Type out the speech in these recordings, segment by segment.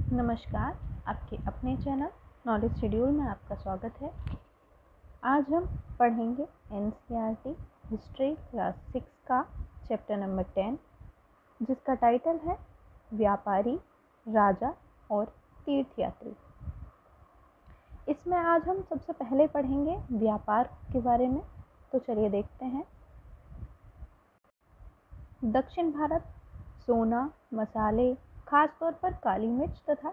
नमस्कार, आपके अपने चैनल नॉलेज शेड्यूल में आपका स्वागत है। आज हम पढ़ेंगे एनसीईआरटी हिस्ट्री क्लास 6 का चैप्टर नंबर 10, जिसका टाइटल है व्यापारी, राजा और तीर्थयात्री। इसमें आज हम सबसे पहले पढ़ेंगे व्यापार के बारे में। तो चलिए देखते हैं। दक्षिण भारत सोना, मसाले, खासतौर पर काली मिर्च तथा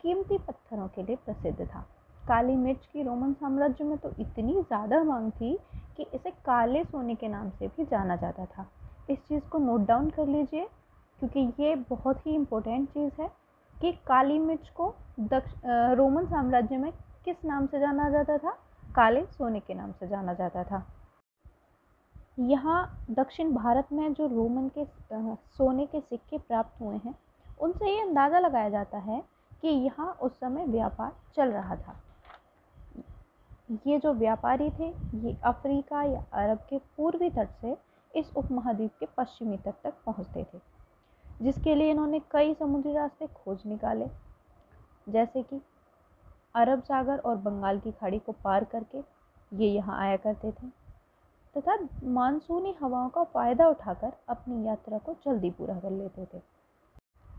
कीमती पत्थरों के लिए प्रसिद्ध था। काली मिर्च की रोमन साम्राज्य में तो इतनी ज़्यादा मांग थी कि इसे काले सोने के नाम से भी जाना जाता था। इस चीज़ को नोट डाउन कर लीजिए, क्योंकि ये बहुत ही इम्पोर्टेंट चीज़ है कि काली मिर्च को रोमन साम्राज्य में किस नाम से जाना जाता था? काले सोने के नाम से जाना जाता था। यहाँ दक्षिण भारत में जो रोमन के सोने के सिक्के प्राप्त हुए हैं, उनसे ये अंदाज़ा लगाया जाता है कि यहाँ उस समय व्यापार चल रहा था। ये जो व्यापारी थे, ये अफ्रीका या अरब के पूर्वी तट से इस उपमहाद्वीप के पश्चिमी तट तक पहुँचते थे, जिसके लिए इन्होंने कई समुद्री रास्ते खोज निकाले, जैसे कि अरब सागर और बंगाल की खाड़ी को पार करके ये यहाँ आया करते थे तथा मानसूनी हवाओं का फ़ायदा उठाकर अपनी यात्रा को जल्दी पूरा कर लेते थे।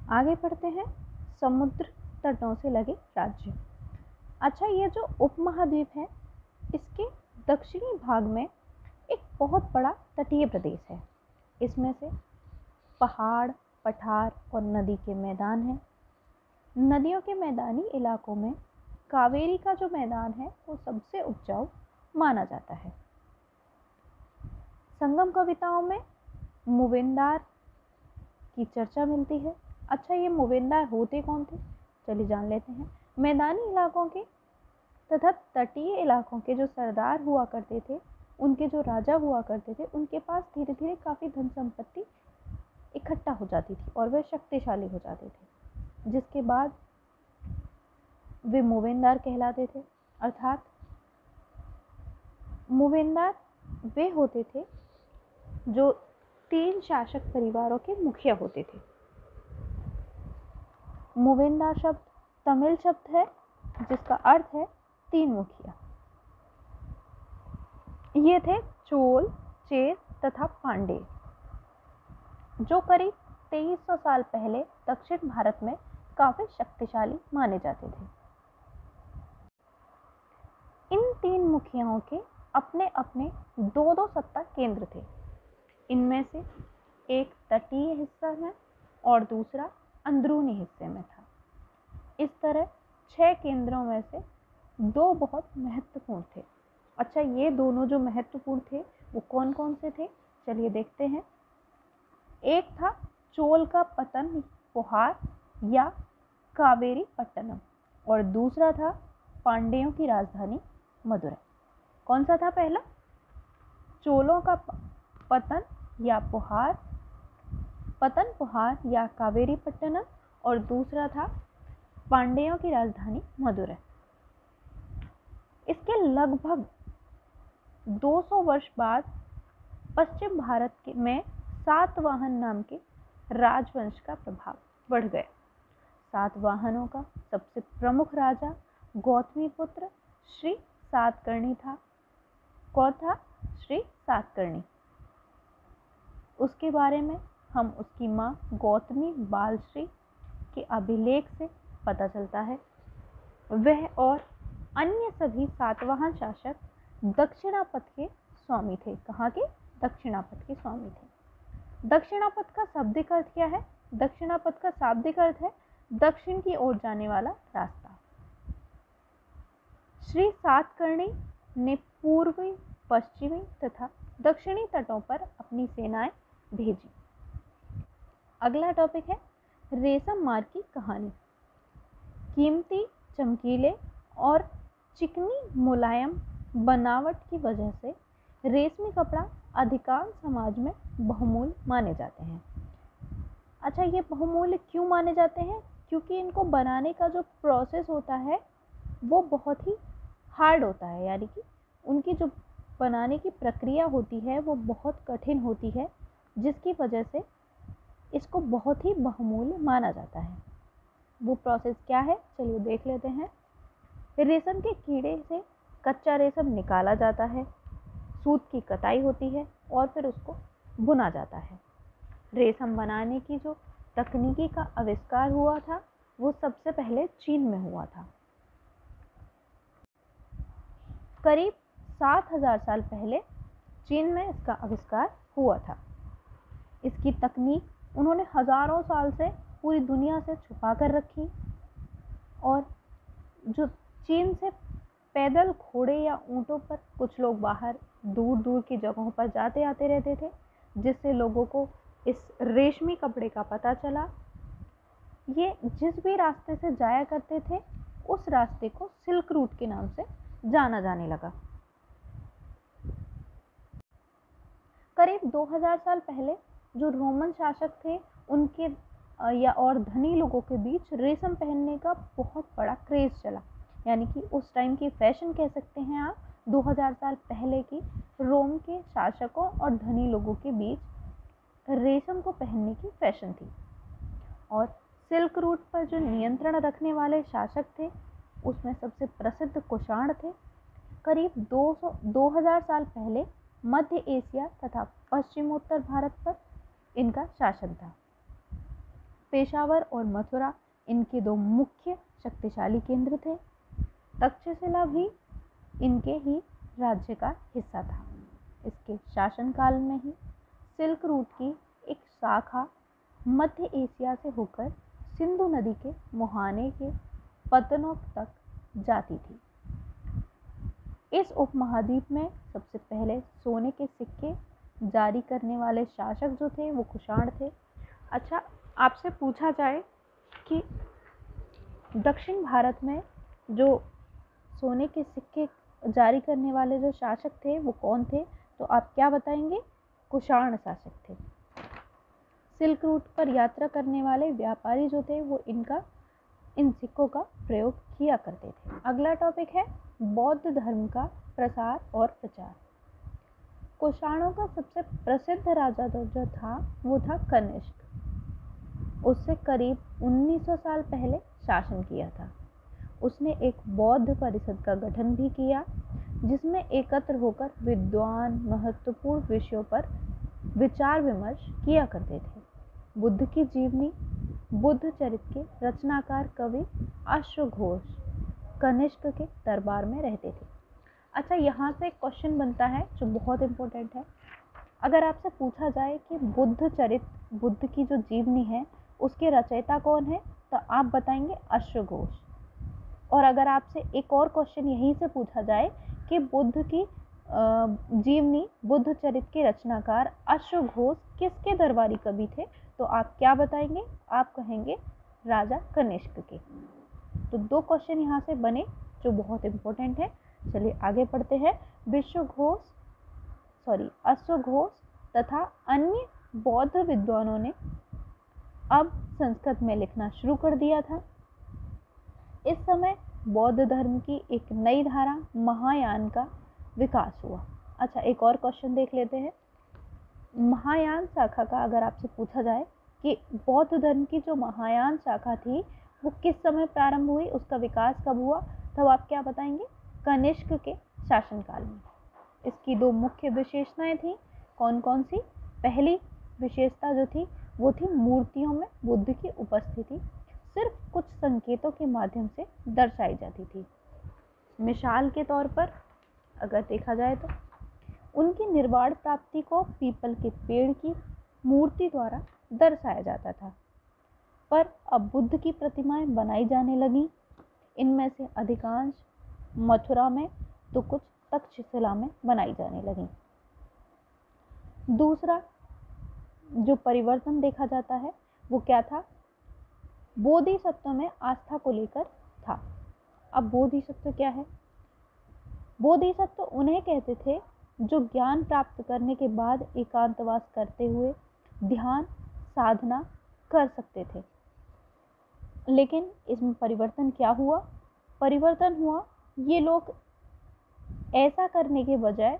आगे बढ़ते हैं। समुद्र तटों से लगे राज्य। अच्छा, ये जो उपमहाद्वीप है, इसके दक्षिणी भाग में एक बहुत बड़ा तटीय प्रदेश है। इसमें से पहाड़, पठार और नदी के मैदान हैं। नदियों के मैदानी इलाकों में कावेरी का जो मैदान है वो सबसे उपजाऊ माना जाता है। संगम कविताओं में मूवेंदार की चर्चा मिलती है। अच्छा, ये मूवेंदार होते कौन थे? चलिए जान लेते हैं। मैदानी इलाकों के तथा तटीय इलाकों के जो सरदार हुआ करते थे, उनके जो राजा हुआ करते थे, उनके पास धीरे धीरे काफ़ी धन संपत्ति इकट्ठा हो जाती थी और वे शक्तिशाली हो जाते थे, जिसके बाद वे मूवेंदार कहलाते थे। अर्थात मूवेंदार वे होते थे जो 3 शासक परिवारों के मुखिया होते थे। मूवेंदार शब्द तमिल शब्द है, जिसका अर्थ है 3 मुखिया। ये थे चोल, चेर तथा पांडे, जो करीब 2300 साल पहले दक्षिण भारत में काफी शक्तिशाली माने जाते थे। इन 3 मुखियाओं के अपने अपने 2-2 सत्ता केंद्र थे। इनमें से एक तटीय हिस्सा में और दूसरा अंदरूनी हिस्से में था। इस तरह 6 केंद्रों में से 2 बहुत महत्वपूर्ण थे। अच्छा, ये दोनों जो महत्वपूर्ण थे वो कौन कौन से थे? चलिए देखते हैं। एक था चोल का पतन पोहार या कावेरी पट्टनम, और दूसरा था पांड्यों की राजधानी मदुरै। कौन सा था पहला? चोलों का पतन पोहार या कावेरी पट्टनम, और दूसरा था पांड्यों की राजधानी मदुरै। इसके लगभग 200 वर्ष बाद पश्चिम भारत में सातवाहन नाम के राजवंश का प्रभाव बढ़ गया। सातवाहनों का सबसे प्रमुख राजा गौतमीपुत्र श्री सातकर्णी था। कौन था? श्री सातकर्णी। उसके बारे में हम उसकी माँ गौतमी बालश्री के अभिलेख से पता चलता है। वह और अन्य सभी सातवाहन शासक दक्षिणापथ के स्वामी थे। कहाँ के? दक्षिणापथ के स्वामी थे। दक्षिणापथ का शाब्दिक अर्थ क्या है? दक्षिणापथ का शाब्दिक अर्थ है दक्षिण की ओर जाने वाला रास्ता। श्री सातकर्णी ने पूर्वी, पश्चिमी तथा दक्षिणी तटों पर अपनी सेनाएं भेजी। अगला टॉपिक है रेशम मार्ग की कहानी। कीमती, चमकीले और चिकनी मुलायम बनावट की वजह से रेशमी कपड़ा अधिकांश समाज में बहुमूल्य माने जाते हैं। अच्छा, ये बहुमूल्य क्यों माने जाते हैं? क्योंकि इनको बनाने का जो प्रोसेस होता है वो बहुत ही हार्ड होता है, यानी कि उनकी जो बनाने की प्रक्रिया होती है वो बहुत कठिन होती है, जिसकी वजह से इसको बहुत ही बहुमूल्य माना जाता है। वो प्रोसेस क्या है, चलिए देख लेते हैं। रेशम के कीड़े से कच्चा रेशम निकाला जाता है, सूत की कताई होती है और फिर उसको बुना जाता है। रेशम बनाने की जो तकनीकी का आविष्कार हुआ था वो सबसे पहले चीन में हुआ था। करीब 7000 साल पहले चीन में इसका आविष्कार हुआ था। इसकी तकनीक उन्होंने हजारों साल से पूरी दुनिया से छुपा कर रखी और जो चीन से पैदल घोड़े या ऊँटों पर कुछ लोग बाहर दूर दूर की जगहों पर जाते आते रहते थे, जिससे लोगों को इस रेशमी कपड़े का पता चला। ये जिस भी रास्ते से जाया करते थे उस रास्ते को सिल्क रूट के नाम से जाना जाने लगा। करीब 2000 साल पहले जो रोमन शासक थे उनके या और धनी लोगों के बीच रेशम पहनने का बहुत बड़ा क्रेज चला, यानी कि उस टाइम की फैशन कह सकते हैं आप। 2000 साल पहले की रोम के शासकों और धनी लोगों के बीच रेशम को पहनने की फैशन थी। और सिल्क रूट पर जो नियंत्रण रखने वाले शासक थे उसमें सबसे प्रसिद्ध कुषाण थे। करीब 2000 साल पहले मध्य एशिया तथा पश्चिमोत्तर भारत पर इनका शासन था। पेशावर और मथुरा इनके दो मुख्य शक्तिशाली केंद्र थे। तक्षशिला भी इनके ही राज्य का हिस्सा था। इसके शासनकाल में ही सिल्क रूट की एक शाखा मध्य एशिया से होकर सिंधु नदी के मुहाने के पतनों तक जाती थी। इस उपमहाद्वीप में सबसे पहले सोने के सिक्के जारी करने वाले शासक जो थे वो कुषाण थे। अच्छा, आपसे पूछा जाए कि दक्षिण भारत में जो सोने के सिक्के जारी करने वाले जो शासक थे वो कौन थे, तो आप क्या बताएंगे? कुषाण शासक थे। सिल्क रूट पर यात्रा करने वाले व्यापारी जो थे वो इन सिक्कों का प्रयोग किया करते थे। अगला टॉपिक है बौद्ध धर्म का प्रसार और प्रचार। कुषाणों का सबसे प्रसिद्ध राजा जो था वो था कनिष्क। उससे करीब 1900 साल पहले शासन किया था। उसने एक बौद्ध परिषद का गठन भी किया जिसमें एकत्र होकर विद्वान महत्वपूर्ण विषयों पर विचार विमर्श किया करते थे। बुद्ध की जीवनी, बुद्ध चरित्र के रचनाकार कवि अश्वघोष कनिष्क के दरबार में रहते थे। अच्छा, यहाँ से एक क्वेश्चन बनता है जो बहुत इम्पोर्टेंट है। अगर आपसे पूछा जाए कि बुद्ध चरित्र, बुद्ध की जो जीवनी है उसके रचयिता कौन है, तो आप बताएंगे अश्वघोष। और अगर आपसे एक और क्वेश्चन यहीं से पूछा जाए कि बुद्ध की जीवनी, बुद्ध चरित्र के रचनाकार अश्वघोष किसके दरबारी कवि थे, तो आप क्या बताएंगे? आप कहेंगे राजा कनिष्क के। तो दो क्वेश्चन यहाँ से बने जो बहुत इम्पोर्टेंट है। चलिए आगे पढ़ते हैं। अश्वघोष तथा अन्य बौद्ध विद्वानों ने अब संस्कृत में लिखना शुरू कर दिया था। इस समय बौद्ध धर्म की एक नई धारा महायान का विकास हुआ। अच्छा, एक और क्वेश्चन देख लेते हैं। महायान शाखा का अगर आपसे पूछा जाए कि बौद्ध धर्म की जो महायान शाखा थी वो किस समय प्रारंभ हुई, उसका विकास कब हुआ, तब आप क्या बताएंगे? कनिष्क के शासनकाल में। इसकी दो मुख्य विशेषताएं थी। कौन कौन सी? पहली विशेषता जो थी वो थी मूर्तियों में बुद्ध की उपस्थिति सिर्फ कुछ संकेतों के माध्यम से दर्शाई जाती थी। मिसाल के तौर पर अगर देखा जाए तो उनकी निर्वाण प्राप्ति को पीपल के पेड़ की मूर्ति द्वारा दर्शाया जाता था। पर अब बुद्ध की प्रतिमाएं बनाई जाने लगी। इनमें से अधिकांश मथुरा में तो कुछ तक्षशिला में बनाई जाने लगी। दूसरा जो परिवर्तन देखा जाता है वो क्या था? बोधिसत्व में आस्था को लेकर था। अब बोधिसत्व क्या है? बोधिसत्व उन्हें कहते थे जो ज्ञान प्राप्त करने के बाद एकांतवास करते हुए ध्यान साधना कर सकते थे। लेकिन इसमें परिवर्तन क्या हुआ? परिवर्तन हुआ ये लोग ऐसा करने के बजाय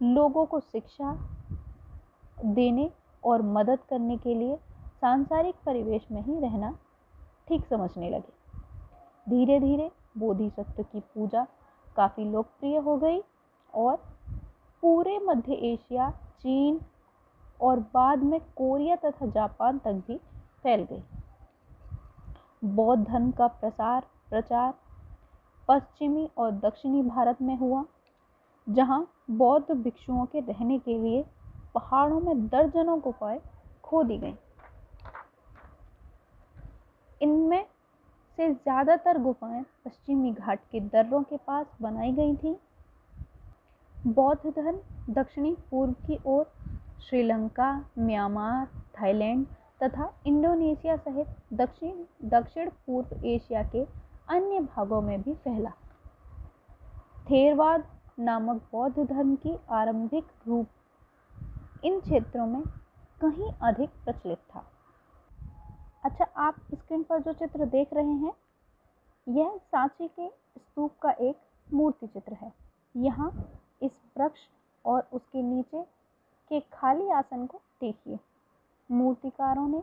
लोगों को शिक्षा देने और मदद करने के लिए सांसारिक परिवेश में ही रहना ठीक समझने लगे। धीरे धीरे बोधिसत्व की पूजा काफ़ी लोकप्रिय हो गई और पूरे मध्य एशिया, चीन और बाद में कोरिया तथा जापान तक भी फैल गई। बौद्ध धर्म का प्रचार पश्चिमी और दक्षिणी भारत में हुआ, जहां बौद्ध भिक्षुओं के रहने के लिए पहाड़ों में दर्जनों गुफाएं खोदी गईं। इनमें से ज़्यादातर गुफाएं पश्चिमी घाट के दर्रों के पास बनाई गई थीं। बौद्ध धर्म दक्षिणी पूर्व की ओर श्रीलंका, म्यांमार, थाईलैंड तथा इंडोनेशिया सहित दक्षिण पूर्व एशिया के अन्य भागों में भी फैला। थेरवाद नामक बौद्ध धर्म की आरंभिक रूप इन क्षेत्रों में कहीं अधिक प्रचलित था। अच्छा, आप स्क्रीन पर जो चित्र देख रहे हैं, यह सांची के स्तूप का एक मूर्ति चित्र है। यहाँ इस वृक्ष और उसके नीचे के खाली आसन को देखिए। मूर्तिकारों ने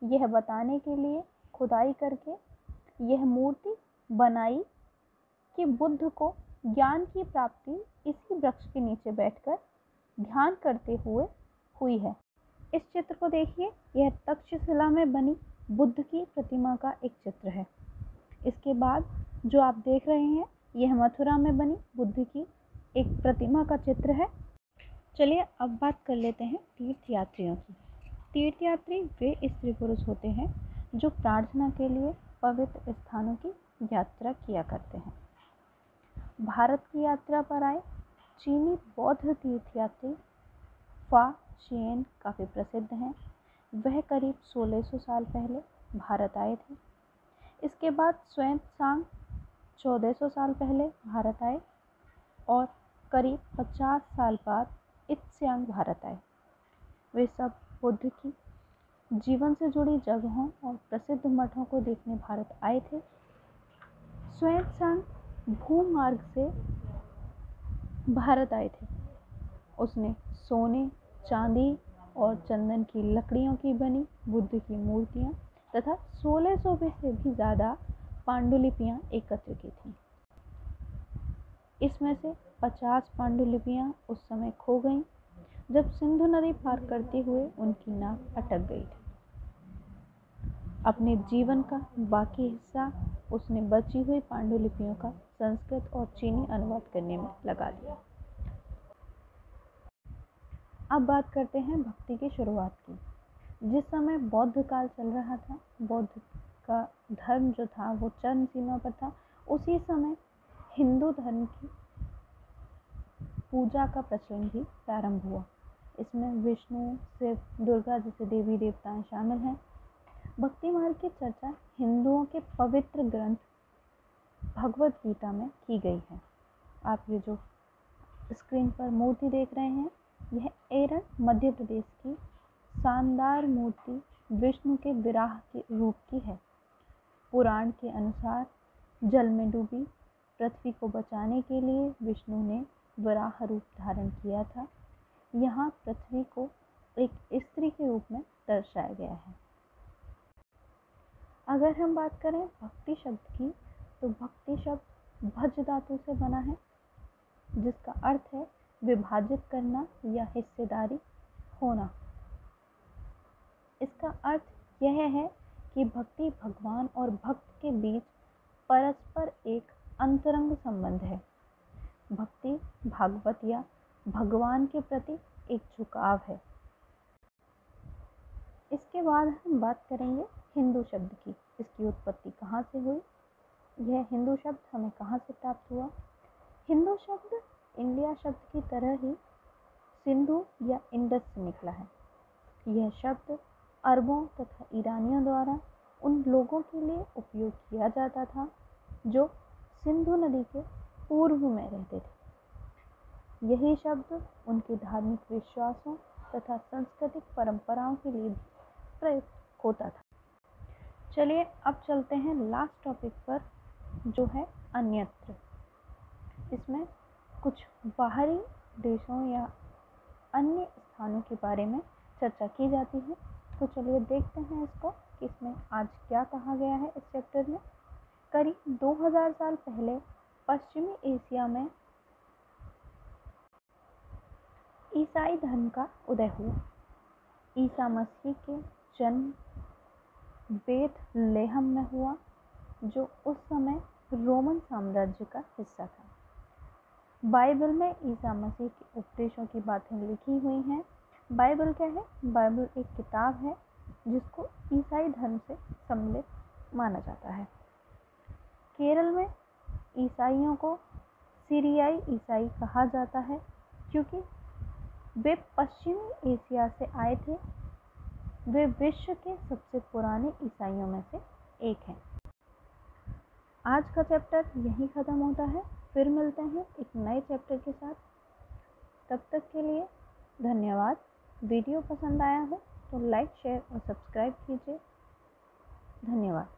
यह बताने के लिए खुदाई करके यह मूर्ति बनाई कि बुद्ध को ज्ञान की प्राप्ति इसी वृक्ष के नीचे बैठकर ध्यान करते हुए हुई है। इस चित्र को देखिए, यह तक्षशिला में बनी बुद्ध की प्रतिमा का एक चित्र है। इसके बाद जो आप देख रहे हैं, यह मथुरा में बनी बुद्ध की एक प्रतिमा का चित्र है। चलिए अब बात कर लेते हैं तीर्थयात्रियों की। तीर्थयात्री वे स्त्री पुरुष होते हैं जो प्रार्थना के लिए पवित्र स्थानों की यात्रा किया करते हैं। भारत की यात्रा पर आए चीनी बौद्ध तीर्थयात्री फा शिएन काफ़ी प्रसिद्ध हैं। वह करीब 1600 साल पहले भारत आए थे। इसके बाद xuanzang 1400 साल पहले भारत आए और करीब 50 साल बाद त्सियांग भारत आए। वे सब बुद्ध की जीवन से जुड़ी जगहों और प्रसिद्ध मठों को देखने भारत आए थे। xuanzang भूमार्ग से भारत आए थे। उसने सोने, चांदी और चंदन की लकड़ियों की बनी बुद्ध की मूर्तियां तथा 1600 से भी ज़्यादा पांडुलिपियां एकत्र की थीं। इसमें से 50 पांडुलिपियां उस समय खो गईं जब सिंधु नदी पार करते हुए उनकी नाव अटक गई थी। अपने जीवन का बाकी हिस्सा उसने बची हुई पांडुलिपियों का संस्कृत और चीनी अनुवाद करने में लगा दिया। अब बात करते हैं भक्ति की शुरुआत की। जिस समय बौद्ध काल चल रहा था, बौद्ध का धर्म जो था वो चरम सीमा पर था, उसी समय हिंदू धर्म की पूजा का प्रचलन भी प्रारंभ हुआ। इसमें विष्णु, शिव, दुर्गा जैसे देवी देवताएं शामिल हैं। भक्ति मार्ग की चर्चा हिंदुओं के पवित्र ग्रंथ भगवत गीता में की गई है। आप ये जो स्क्रीन पर मूर्ति देख रहे हैं, यह एरन मध्य प्रदेश की शानदार मूर्ति विष्णु के विराह के रूप की है। पुराण के अनुसार जल में डूबी पृथ्वी को बचाने के लिए विष्णु ने वराह रूप धारण किया था। यहाँ पृथ्वी को एक स्त्री के रूप में दर्शाया गया है। अगर हम बात करें भक्ति शब्द की, तो भक्ति शब्द भज धातु से बना है, जिसका अर्थ है विभाजित करना या हिस्सेदारी होना। इसका अर्थ यह है कि भक्ति भगवान और भक्त के बीच परस्पर एक अंतरंग संबंध है। भक्ति भागवत या भगवान के प्रति एक झुकाव है। इसके बाद हम बात करेंगे हिंदू शब्द की। इसकी उत्पत्ति कहाँ से हुई, यह हिंदू शब्द हमें कहाँ से प्राप्त हुआ। हिंदू शब्द इंडिया शब्द की तरह ही सिंधु या इंडस से निकला है। यह शब्द अरबों तथा ईरानियों द्वारा उन लोगों के लिए उपयोग किया जाता था जो सिंधु नदी के पूर्व में रहते थे। यही शब्द उनके धार्मिक विश्वासों तथा सांस्कृतिक परंपराओं के लिए प्रयुक्त होता था। चलिए अब चलते हैं लास्ट टॉपिक पर, जो है अन्यत्र। इसमें कुछ बाहरी देशों या अन्य स्थानों के बारे में चर्चा की जाती है। तो चलिए देखते हैं इसको। कि इसमें आज क्या कहा गया है इस चैप्टर में। करीब 2000 साल पहले पश्चिमी एशिया में ईसाई धर्म का उदय हुआ। ईसा मसीह के जन्म बेथलेहम में हुआ, जो उस समय रोमन साम्राज्य का हिस्सा था। बाइबल में ईसा मसीह के उपदेशों की बातें लिखी हुई हैं। बाइबल क्या है? बाइबल एक किताब है जिसको ईसाई धर्म से सम्मिलित माना जाता है। केरल में ईसाइयों को सीरियाई ईसाई कहा जाता है क्योंकि वे पश्चिमी एशिया से आए थे। वे विश्व के सबसे पुराने ईसाइयों में से एक हैं। आज का चैप्टर यहीं ख़त्म होता है। फिर मिलते हैं एक नए चैप्टर के साथ। तब तक के लिए धन्यवाद। वीडियो पसंद आया हो तो लाइक, शेयर और सब्सक्राइब कीजिए। धन्यवाद।